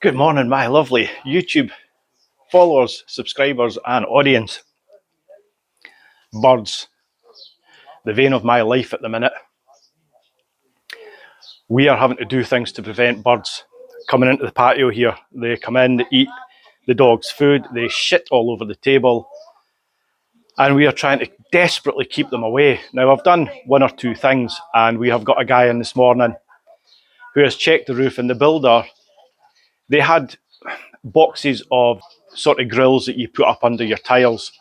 Good morning, my lovely YouTube followers, subscribers and audience. Birds, the vein of my life at the minute. We are having to do things to prevent birds coming into the patio here. They come in, they eat the dog's food, they shit all over the table, and we are trying to desperately keep them away. Now, I've done one or two things, and we have got a guy in this morning who has checked the roof, and the builder, they had boxes of sort of grills that you put up under your tiles,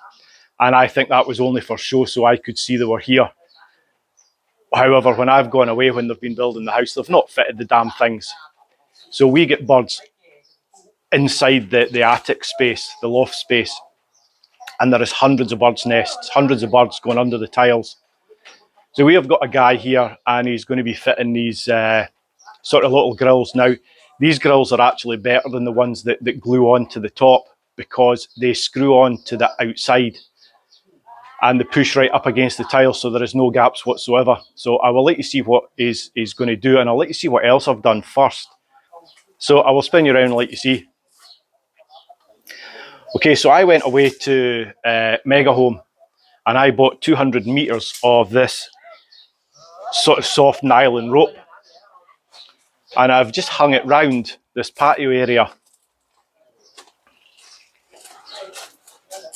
and I think that was only for show so I could see they were here. However, when I've gone away, when they've been building the house, they've not fitted the damn things. So we get birds inside the attic space, the loft space, and there is hundreds of birds' nests, hundreds of birds going under the tiles. So we have got a guy here, and he's going to be fitting these sort of little grills. Now, these grills are actually better than the ones that glue on to the top, because they screw on to the outside and they push right up against the tiles, so there is no gaps whatsoever. So I will let you see what he's going to do, and I'll let you see what else I've done first. So I will spin you around and let you see. Okay, so I went away to Mega Home, and I bought 200 meters of this sort of soft nylon rope, and I've just hung it round this patio area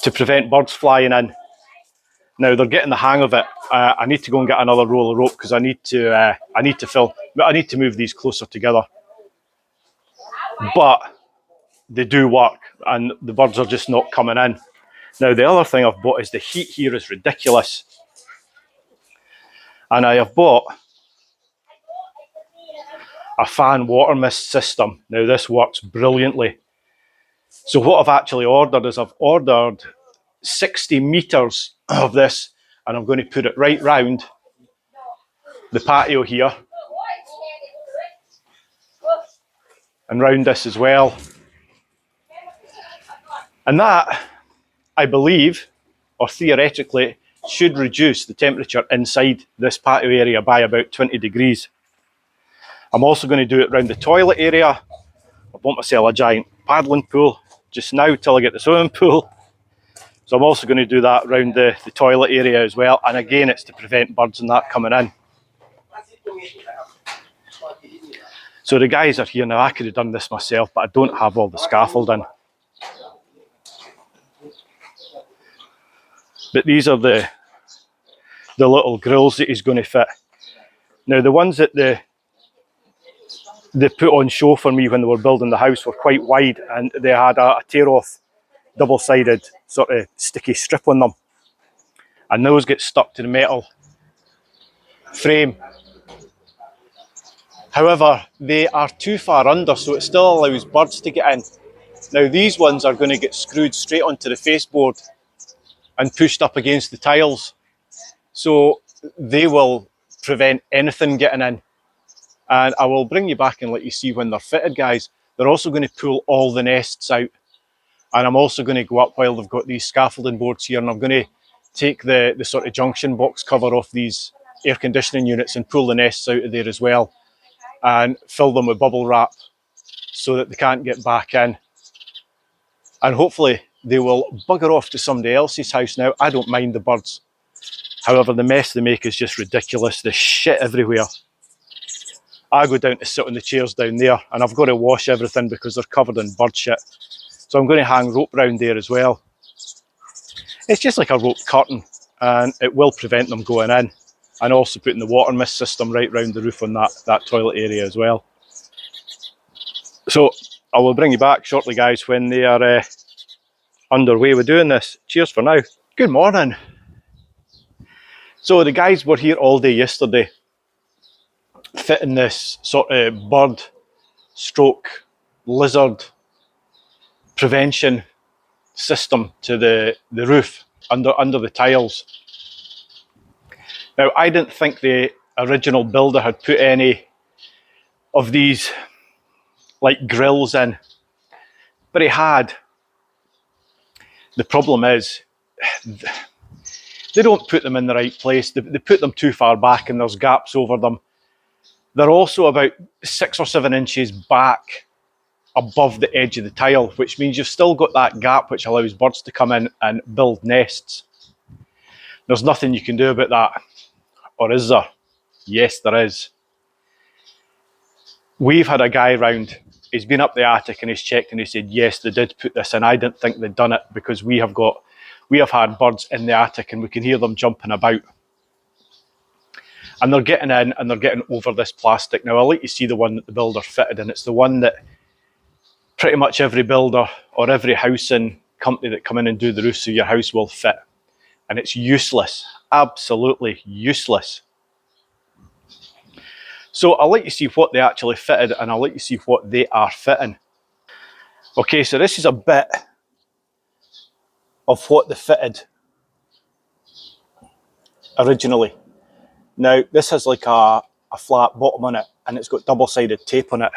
to prevent birds flying in. Now they're getting the hang of it. I need to go and get another roll of rope, because I need to move these closer together. But they do work, and the birds are just not coming in. Now, the other thing I've bought is the heat here is ridiculous, and I have bought a fan water mist system. Now, this works brilliantly. So what I've actually ordered is I've ordered 60 meters of this, and I'm going to put it right round the patio here and round this as well. And that, I believe, or theoretically, should reduce the temperature inside this patio area by about 20 degrees. I'm also going to do it around the toilet area. I bought myself a giant paddling pool just now till I get the swimming pool. So I'm also going to do that around the toilet area as well. And again, it's to prevent birds and that coming in. So the guys are here now. I could have done this myself, but I don't have all the scaffolding. But these are the little grills that he's going to fit. Now, the ones that they put on show for me when they were building the house were quite wide, and they had a tear-off double-sided sort of sticky strip on them, and those get stuck to the metal frame. However, they are too far under, so it still allows birds to get in. Now, these ones are going to get screwed straight onto the faceboard and pushed up against the tiles, so they will prevent anything getting in. And I will bring you back and let you see when they're fitted, guys. They're also going to pull all the nests out, and I'm also going to go up while they've got these scaffolding boards here, and I'm going to take the sort of junction box cover off these air conditioning units and pull the nests out of there as well, and fill them with bubble wrap so that they can't get back in. And hopefully they will bugger off to somebody else's house. Now, I don't mind the birds. However, the mess they make is just ridiculous. There's shit everywhere. I go down to sit on the chairs down there, and I've got to wash everything because they're covered in bird shit. So I'm going to hang rope round there as well. It's just like a rope curtain, and it will prevent them going in. And also putting the water mist system right round the roof on that toilet area as well. So I will bring you back shortly, guys, when they are underway with doing this. Cheers for now. Good morning. So the guys were here all day yesterday, fitting this sort of bird stroke lizard prevention system to the roof under the tiles. Now, I didn't think the original builder had put any of these like grills in, but he had. The problem is they don't put them in the right place. They put them too far back and there's gaps over them. They're also about 6 or 7 inches back above the edge of the tile, which means you've still got that gap which allows birds to come in and build nests. There's nothing you can do about that. Or is there? Yes, there is. We've had a guy round, he's been up the attic and he's checked and he said, yes, they did put this in. I didn't think they'd done it because we have had birds in the attic and we can hear them jumping about. And they're getting in and they're getting over this plastic. Now, I'll let you see the one that the builder fitted, and it's the one that pretty much every builder or every housing company that come in and do the roofs of your house will fit. And it's useless, absolutely useless. So I'll let you see what they actually fitted and I'll let you see what they are fitting. Okay, so this is a bit of what they fitted originally. Now, this has like a flat bottom on it and it's got double-sided tape on it.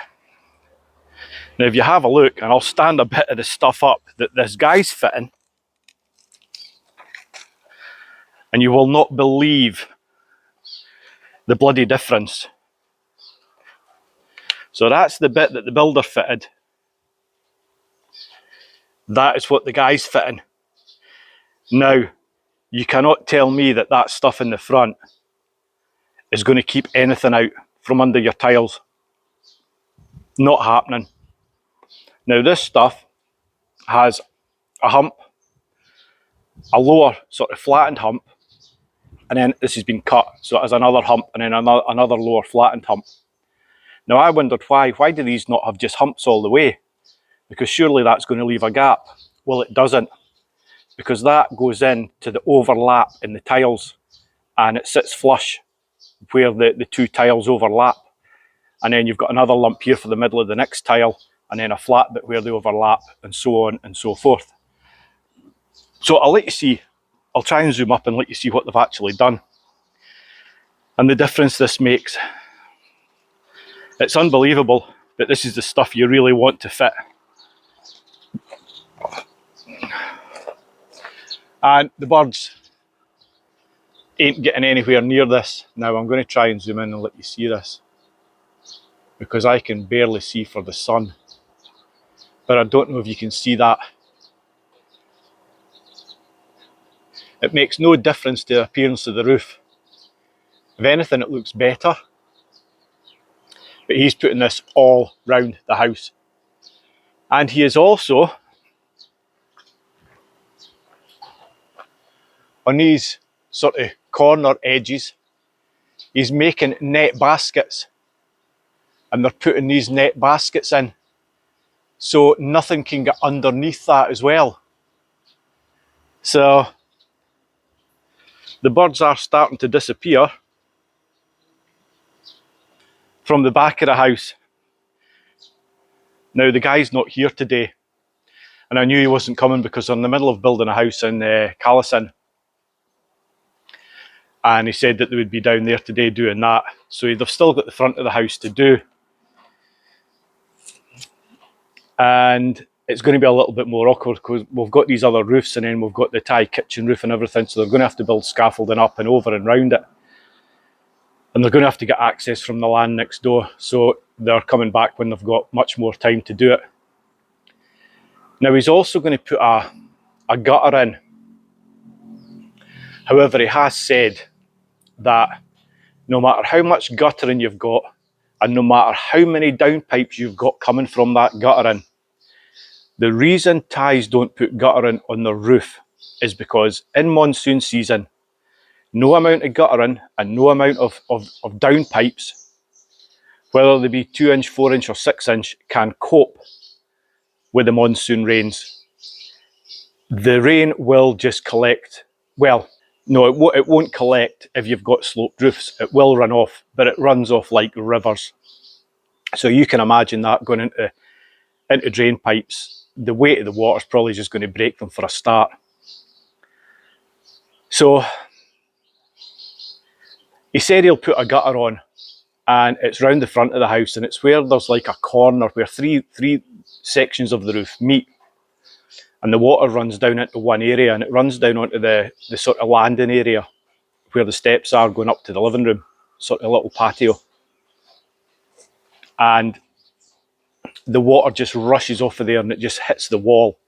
Now, if you have a look, and I'll stand a bit of the stuff up that this guy's fitting, and you will not believe the bloody difference. So that's the bit that the builder fitted. That is what the guy's fitting. Now, you cannot tell me that that stuff in the front is going to keep anything out from under your tiles. Not happening. Now, this stuff has a hump, a lower sort of flattened hump, and then this has been cut, so it has another hump and then another lower flattened hump. Now, I wondered why do these not have just humps all the way? Because surely that's going to leave a gap. Well, it doesn't, because that goes in to the overlap in the tiles and it sits flush where the two tiles overlap. And then you've got another lump here for the middle of the next tile and then a flat bit where they overlap and so on and so forth. So I'll let you see, I'll try and zoom up and let you see what they've actually done and the difference this makes. It's unbelievable, but this is the stuff you really want to fit. And the birds ain't getting anywhere near this. Now I'm going to try and zoom in and let you see this, because I can barely see for the sun. But I don't know if you can see that. It makes no difference to the appearance of the roof. If anything, it looks better. But he's putting this all round the house. And he is also, on these sort of corner edges, he's making net baskets. And they're putting these net baskets in, so nothing can get underneath that as well. So the birds are starting to disappear from the back of the house. Now, the guy's not here today, and I knew he wasn't coming because they're in the middle of building a house in Callison, and he said that they would be down there today doing that. So they've still got the front of the house to do, and it's going to be a little bit more awkward because we've got these other roofs and then we've got the Thai kitchen roof and everything, so they're going to have to build scaffolding up and over and round it. And they're going to have to get access from the land next door, so they're coming back when they've got much more time to do it. Now, he's also going to put a gutter in. However, he has said that no matter how much guttering you've got and no matter how many downpipes you've got coming from that guttering, the reason Thais don't put guttering on their roof is because in monsoon season, no amount of guttering and no amount of downpipes, whether they be 2 inch, 4 inch or 6 inch, can cope with the monsoon rains. The rain will just collect. Well, no, it won't collect if you've got sloped roofs. It will run off, but it runs off like rivers. So you can imagine that going into drain pipes. The weight of the water is probably just going to break them for a start. So He said he'll put a gutter on, and it's round the front of the house, and it's where there's like a corner where three sections of the roof meet, and the water runs down into one area, and it runs down onto the sort of landing area where the steps are going up to the living room, sort of a little patio. And the water just rushes off of there and it just hits the wall.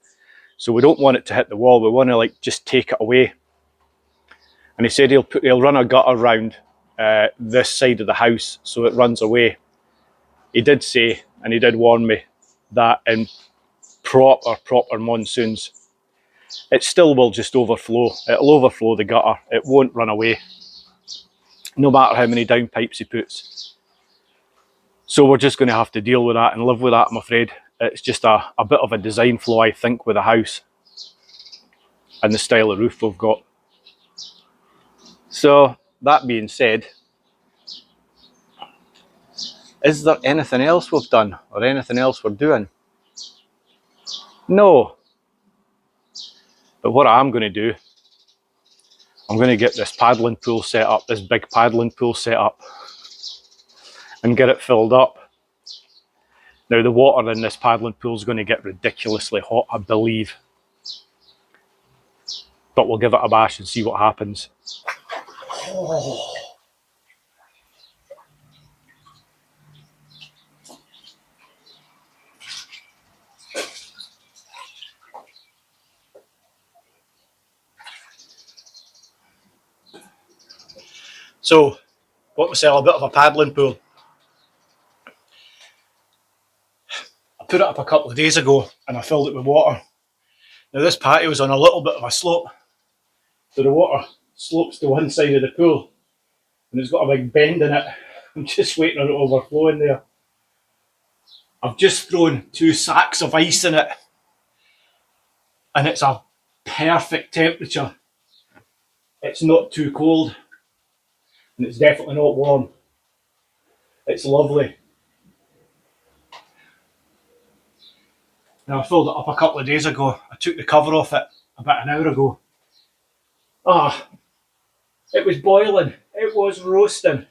So we don't want it to hit the wall, we want to like just take it away. And he said he'll run a gutter around this side of the house so it runs away. He did say, and he did warn me, that in proper monsoons, it still will just overflow. It'll overflow the gutter, it won't run away, no matter how many downpipes he puts. So we're just going to have to deal with that and live with that, I'm afraid. It's just a bit of a design flaw, I think, with the house and the style of roof we've got. So, that being said, is there anything else we've done or anything else we're doing? No. But what I'm going to do, I'm going to get this paddling pool set up, this big paddling pool set up, and get it filled up. Now the water in this paddling pool is going to get ridiculously hot, I believe. But we'll give it a bash and see what happens. Oh. So, got myself a bit of a paddling pool. I put it up a couple of days ago and I filled it with water. Now this patio is on a little bit of a slope, so the water slopes to one side of the pool and it's got a big bend in it. I'm just waiting on it overflowing there. I've just thrown 2 sacks of ice in it and it's a perfect temperature. It's not too cold and it's definitely not warm. It's lovely. Now I filled it up a couple of days ago. I took the cover off it about an hour ago. Ah, it was boiling. It was roasting.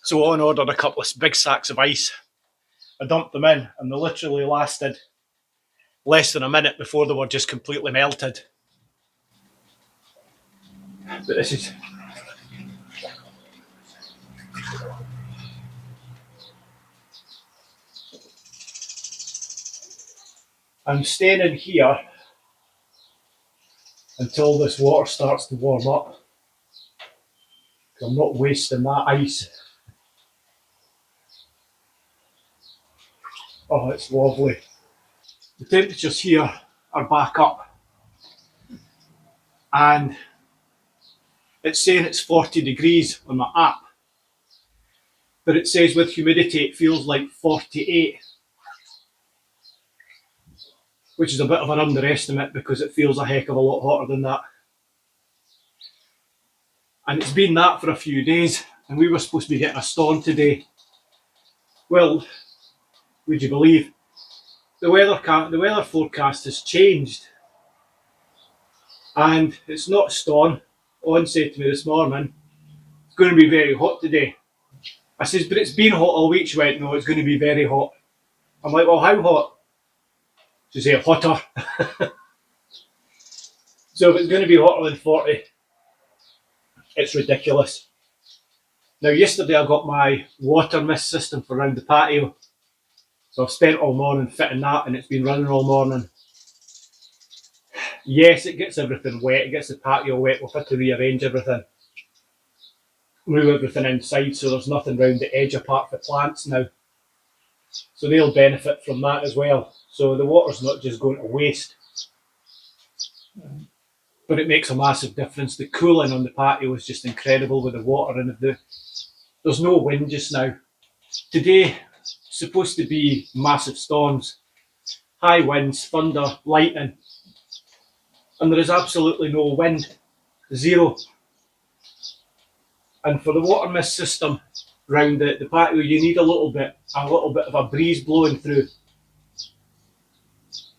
So on ordered a couple of big sacks of ice. I dumped them in and they literally lasted less than a minute before they were just completely melted. But this is... I'm staying in here until this water starts to warm up. I'm not wasting that ice. Oh, it's lovely. The temperatures here are back up and it's saying it's 40 degrees on my app, but it says with humidity it feels like 48, which is a bit of an underestimate because it feels a heck of a lot hotter than that. And it's been that for a few days and we were supposed to be getting a storm today. Well, would you believe, the weather forecast has changed and it's not a storm. On said to me this morning, it's going to be very hot today. I says, but it's been hot all week. She went, no, it's going to be very hot. I'm like, well, how hot? She said, hotter. So if it's going to be hotter than 40, it's ridiculous. Now yesterday I got my water mist system for around the patio. So I've spent all morning fitting that and it's been running all morning. Yes, it gets everything wet, it gets the patio wet. We've had to rearrange everything. Move everything inside so there's nothing around the edge apart for plants now. So they'll benefit from that as well. So the water's not just going to waste. But it makes a massive difference. The cooling on the patio is just incredible with the water and there's no wind just now. Today, supposed to be massive storms, high winds, thunder, lightning, and there is absolutely no wind, zero. And for the water mist system round the patio, you need a little bit of a breeze blowing through,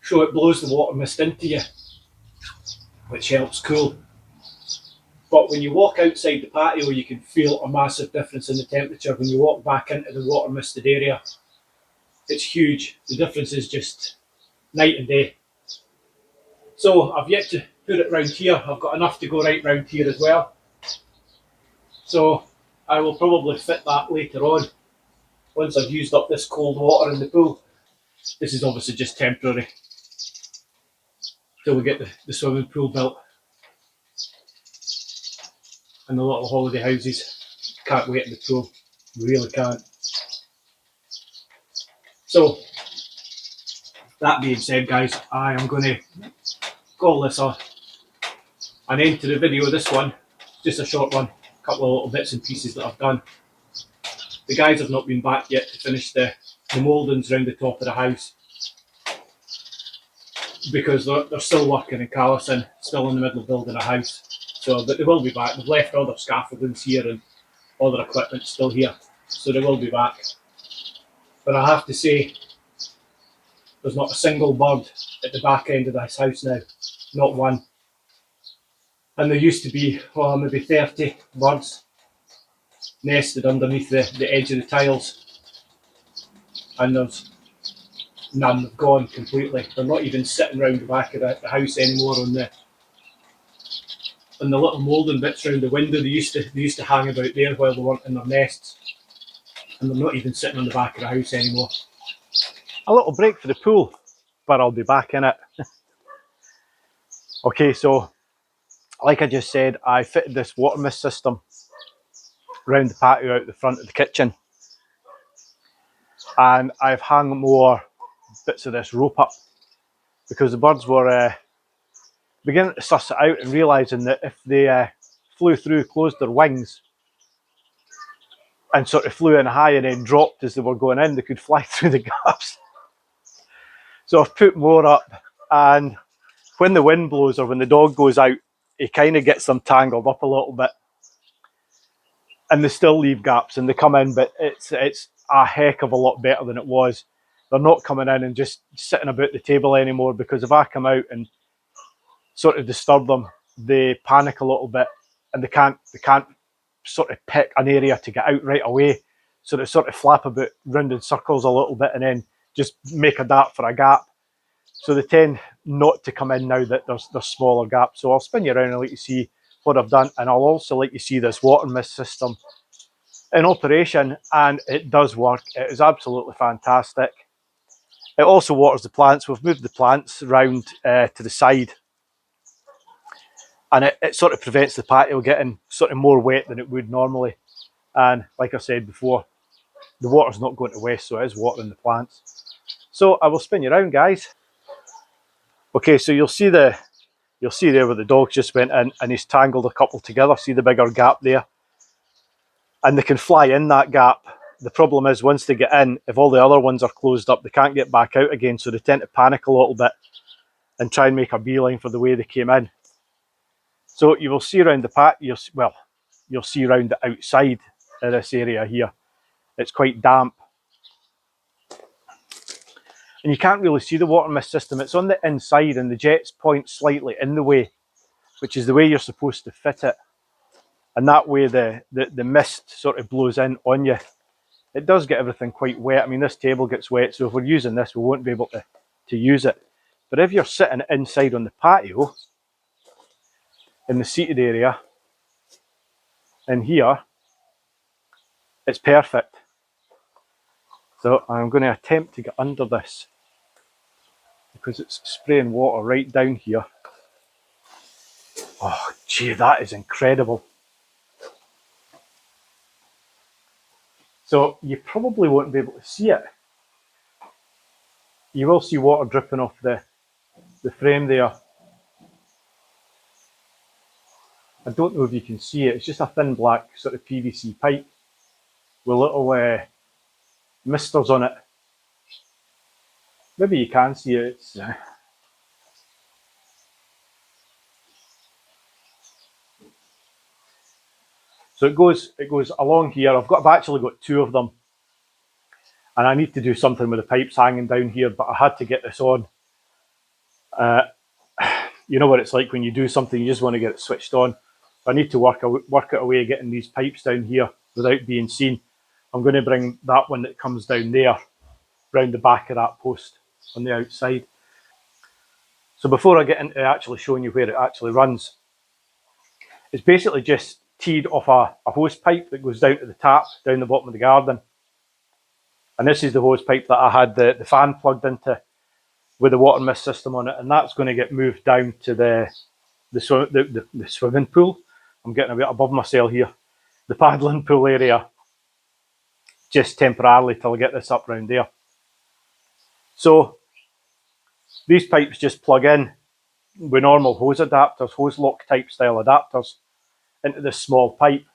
so it blows the water mist into you, which helps cool. But when you walk outside the patio, you can feel a massive difference in the temperature. When you walk back into the water misted area, it's huge. The difference is just night and day. So I've yet to put it round here. I've got enough to go right round here as well. So I will probably fit that later on once I've used up this cold water in the pool. This is obviously just temporary till we get the swimming pool built and the little holiday houses. Can't wait in the pool, really can't. So that being said, guys, I am going to call this an end to the video. This one, just a short one, a couple of little bits and pieces that I've done. The guys have not been back yet to finish the mouldings around the top of the house because they're still working in Callison, still in the middle of building a house. So, but they will be back. They've left all their scaffoldings here and all their equipment still here, so they will be back. But I have to say, there's not a single bird at the back end of this house now, not one. And there used to be, well, maybe 30 birds nested underneath the edge of the tiles, and there's none. They've gone completely. They're not even sitting around the back of the house anymore on the little moulding bits around the window. They used to hang about there while they weren't in their nests, and they're not even sitting on the back of the house anymore. A little break for the pool, but I'll be back in it. Okay, so like I just said, I fitted this water mist system around the patio out the front of the kitchen, and I've hung more bits of this rope up because the birds were beginning to suss it out and realising that if they flew through, closed their wings and sort of flew in high and then dropped as they were going in, they could fly through the gaps. So I've put more up, and when the wind blows or when the dog goes out, it kind of gets them tangled up a little bit, and they still leave gaps and they come in, but it's a heck of a lot better than it was. They're not coming in and just sitting about the table anymore, because if I come out and sort of disturb them, they panic a little bit and they can't sort of pick an area to get out right away. So they sort of flap about round in circles a little bit and then just make a dart for a gap. So they tend not to come in now that there's smaller gaps. So I'll spin you around and let you see what I've done, and I'll also let you see this water mist system in operation, and it does work. It is absolutely fantastic. It also waters the plants. We've moved the plants round to the side, and it sort of prevents the patio getting sort of more wet than it would normally. And like I said before, the water's not going to waste, so it is watering the plants. So I will spin you around, guys. Okay, so you'll see there where the dog just went in and he's tangled a couple together. See the bigger gap there? And they can fly in that gap. The problem is, once they get in, if all the other ones are closed up, they can't get back out again, so they tend to panic a little bit and try and make a beeline for the way they came in. So you will see around the patio, well, you'll see around the outside of this area here, it's quite damp. And you can't really see the water mist system. It's on the inside and the jets point slightly in the way, which is the way you're supposed to fit it. And that way the mist sort of blows in on you. It does get everything quite wet. I mean, this table gets wet, so if we're using this, we won't be able to use it. But if you're sitting inside on the patio, in the seated area, in here, it's perfect. So I'm going to attempt to get under this because it's spraying water right down here. Oh, gee, that is incredible. So you probably won't be able to see it. You will see water dripping off the frame there. I don't know if you can see it. It's just a thin black sort of PVC pipe with little misters on it. Maybe you can see it. So it goes along here. I've actually got two of them, and I need to do something with the pipes hanging down here, but I had to get this on. You know what it's like when you do something, you just want to get it switched on. I need to work out a way of getting these pipes down here without being seen. I'm going to bring that one that comes down there round the back of that post on the outside. So before I get into actually showing you where it actually runs, it's basically just teed off a hose pipe that goes down to the tap down the bottom of the garden. And this is the hose pipe that I had the fan plugged into with the water mist system on it, and that's going to get moved down to the swimming pool. I'm getting a bit above myself here. The paddling pool area, just temporarily till I get this up round there. So these pipes just plug in with normal hose adapters, hose lock type style adapters, into this small pipe,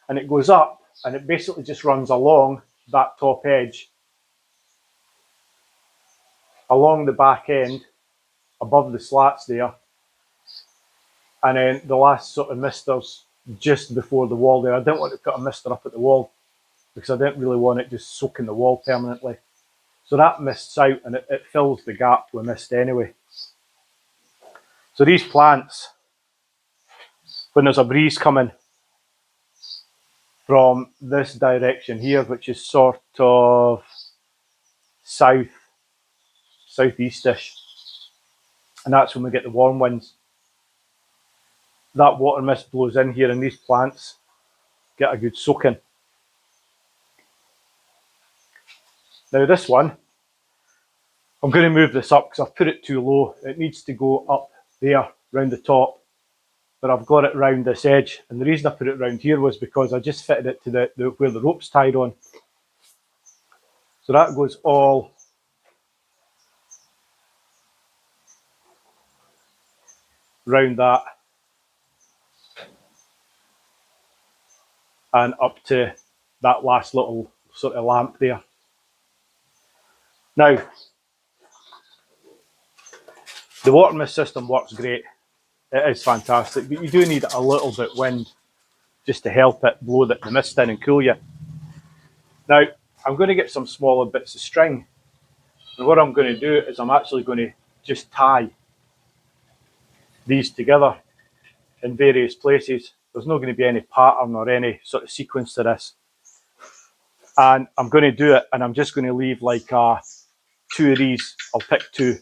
and it goes up and it basically just runs along that top edge, along the back end, above the slats there, and then the last sort of misters just before the wall there. I didn't want to put a mister up at the wall because I didn't really want it just soaking the wall permanently. So that mists out and it fills the gap with mist anyway. So these plants, when there's a breeze coming from this direction here, which is sort of southeastish, and that's when we get the warm winds, that water mist blows in here and these plants get a good soaking. Now this one, I'm going to move this up because I've put it too low. It needs to go up there, round the top, but I've got it round this edge. And the reason I put it round here was because I just fitted it to where the rope's tied on. So that goes all round that and up to that last little sort of lamp there. Now, the water mist system works great. It is fantastic, but you do need a little bit of wind just to help it blow the mist in and cool you. Now, I'm going to get some smaller bits of string, and what I'm going to do is I'm actually going to just tie these together in various places. There's not going to be any pattern or any sort of sequence to this. And I'm going to do it, and I'm just going to leave like two of these. I'll pick two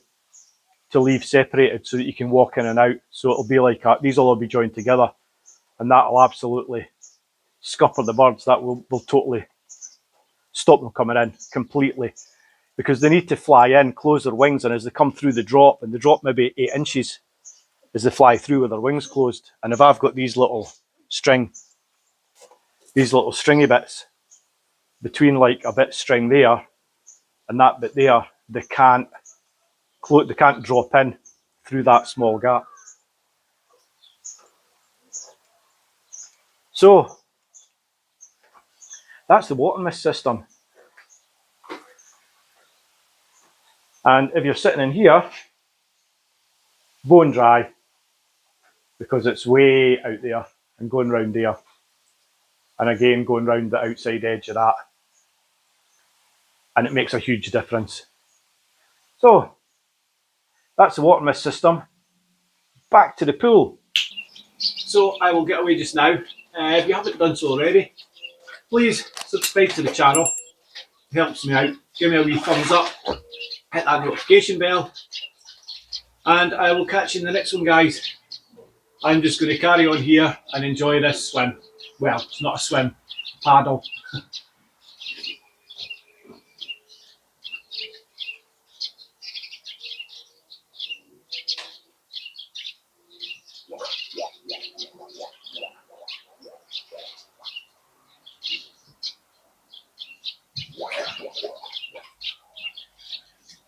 to leave separated so that you can walk in and out. So it'll be like these will all be joined together, and that'll absolutely scupper the birds. That will totally stop them coming in completely, because they need to fly in, close their wings, and as they come through the drop, and they drop maybe 8 inches as they fly through with their wings closed. And if I've got these little stringy bits between like a bit string there and that bit there, they can't drop in through that small gap. So that's the water mist system. And if you're sitting in here, bone dry, because it's way out there and going round there, and again going round the outside edge of that, and it makes a huge difference. So that's the water mist system. Back to the pool. So I will get away just now. If you haven't done so already, please subscribe to the channel. It helps me out. Give me a wee thumbs up, hit that notification bell, and I will catch you in the next one, guys. I'm just going to carry on here and enjoy this swim. Well, it's not a swim, paddle.